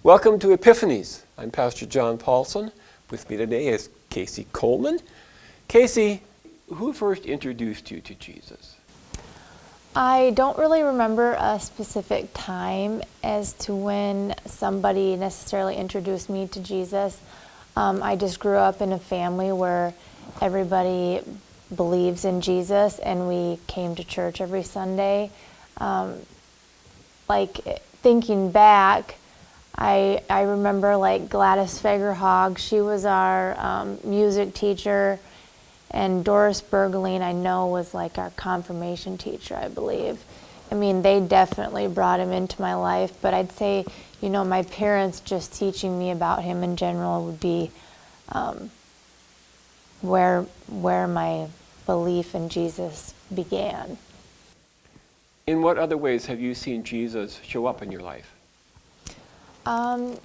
Welcome to Epiphanies. I'm Pastor John Paulson. With me today is Kaycee Coleman. Kaycee, who first introduced you to Jesus? I don't really remember a specific time as to when somebody necessarily introduced me to Jesus. I just grew up in a family where everybody believes in Jesus, and we came to church every Sunday. Thinking back, I remember Gladys Fagerhog. She was our music teacher, and Doris Bergeline, I know, was our confirmation teacher, I believe. I mean, they definitely brought him into my life, but I'd say, my parents just teaching me about him in general would be where my belief in Jesus began. In what other ways have you seen Jesus show up in your life? Oh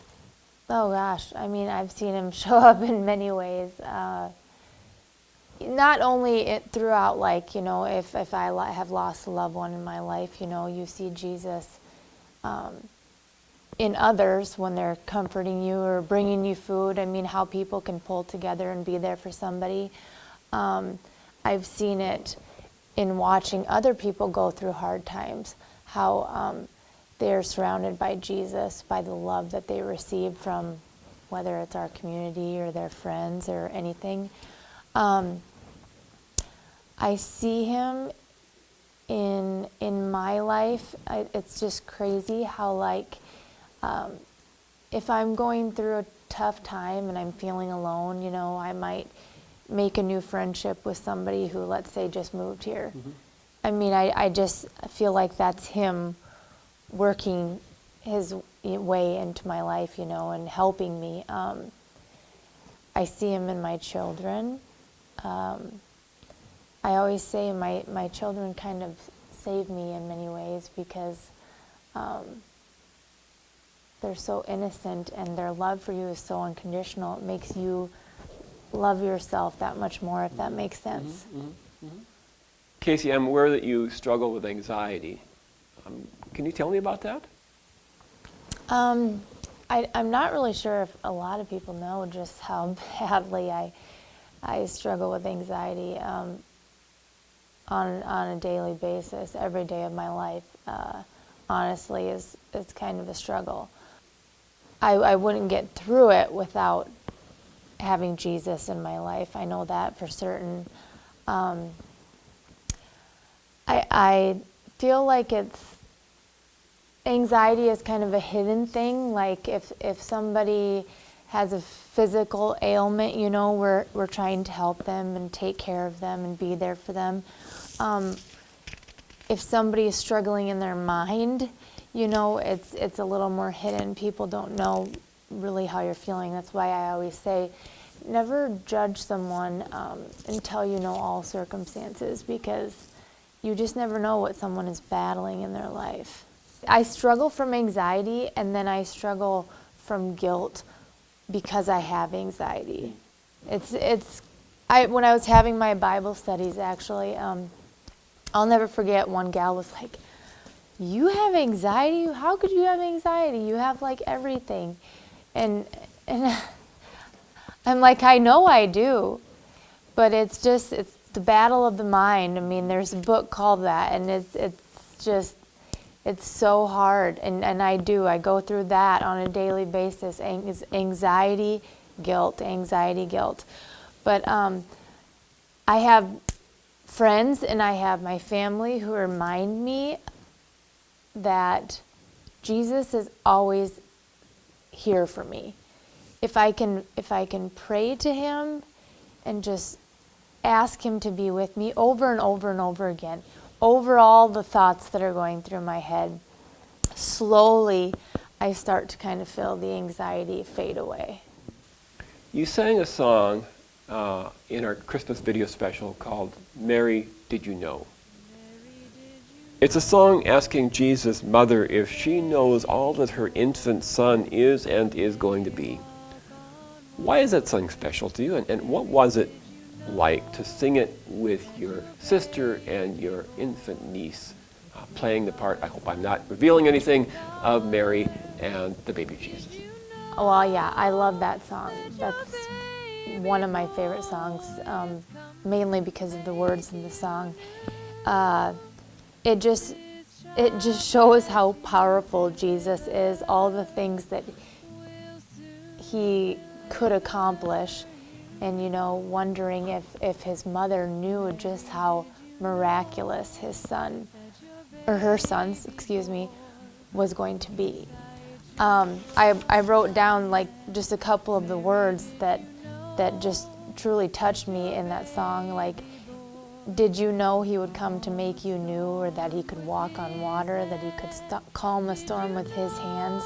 gosh, I mean, I've seen him show up in many ways. Not only throughout, if I have lost a loved one in my life, you see Jesus in others when they're comforting you or bringing you food. I mean, how people can pull together and be there for somebody. I've seen it in watching other people go through hard times, how they're surrounded by Jesus, by the love that they receive from whether it's our community or their friends or anything. I see him in my life. It's just crazy how if I'm going through a tough time and I'm feeling alone, I might make a new friendship with somebody who, let's say, just moved here. Mm-hmm. I mean, I just feel like that's him working his way into my life, and helping me. I see him in my children. I always say my children kind of save me in many ways because they're so innocent and their love for you is so unconditional. It makes you love yourself that much more, if that makes sense. Mm-hmm, mm-hmm, mm-hmm. Kaycee, I'm aware that you struggle with anxiety. Can you tell me about that? I'm not really sure if a lot of people know just how badly I struggle with anxiety on a daily basis. Every day of my life, honestly, is kind of a struggle. I wouldn't get through it without having Jesus in my life. I know that for certain. I feel like anxiety is kind of a hidden thing. Like if somebody has a physical ailment, we're trying to help them and take care of them and be there for them. If somebody is struggling in their mind, it's a little more hidden. People don't know really how you're feeling. That's why I always say, never judge someone until you know all circumstances, because you just never know what someone is battling in their life. I struggle from anxiety, and then I struggle from guilt because I have anxiety. When I was having my Bible studies, actually, I'll never forget, one gal was like, "You have anxiety? How could you have anxiety? You have everything." And I'm like, I know I do, but it's the battle of the mind. I mean, there's a book called that, and it's so hard, and I go through that on a daily basis. Anxiety, guilt. But I have friends and I have my family who remind me that Jesus is always here for me. If I can pray to him and just ask him to be with me over and over and over again, over all the thoughts that are going through my head, slowly I start to kind of feel the anxiety fade away. You sang a song in our Christmas video special called "Mary, Did You Know?" It's a song asking Jesus' mother if she knows all that her infant son is and is going to be. Why is that song special to you, and what was it like to sing it with your sister and your infant niece playing the part, I hope I'm not revealing anything, of Mary and the baby Jesus? Well, yeah, I love that song. That's one of my favorite songs, mainly because of the words in the song. It just shows how powerful Jesus is, all the things that he could accomplish, and wondering if his mother knew just how miraculous his son, or her son, excuse me, was going to be. I wrote down like just a couple of the words that just truly touched me in that song, like, did you know he would come to make you new, or that he could walk on water, that he could calm the storm with his hands,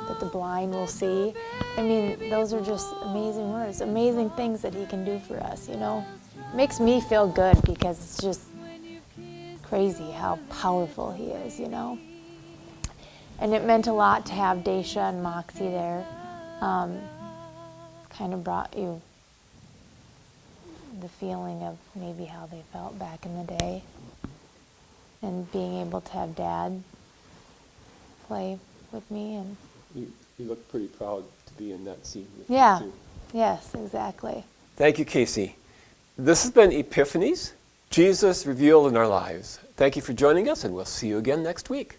that the blind will see? I mean, those are just amazing words, amazing things that he can do for us, Makes me feel good because it's just crazy how powerful he is, And it meant a lot to have Daisha and Moxie there. Kind of brought you the feeling of maybe how they felt back in the day. And being able to have Dad play with me. And You look pretty proud to be in that scene with yeah, me too. Yes, exactly. Thank you, Kaycee. This has been Epiphanies, Jesus revealed in our lives. Thank you for joining us, and we'll see you again next week.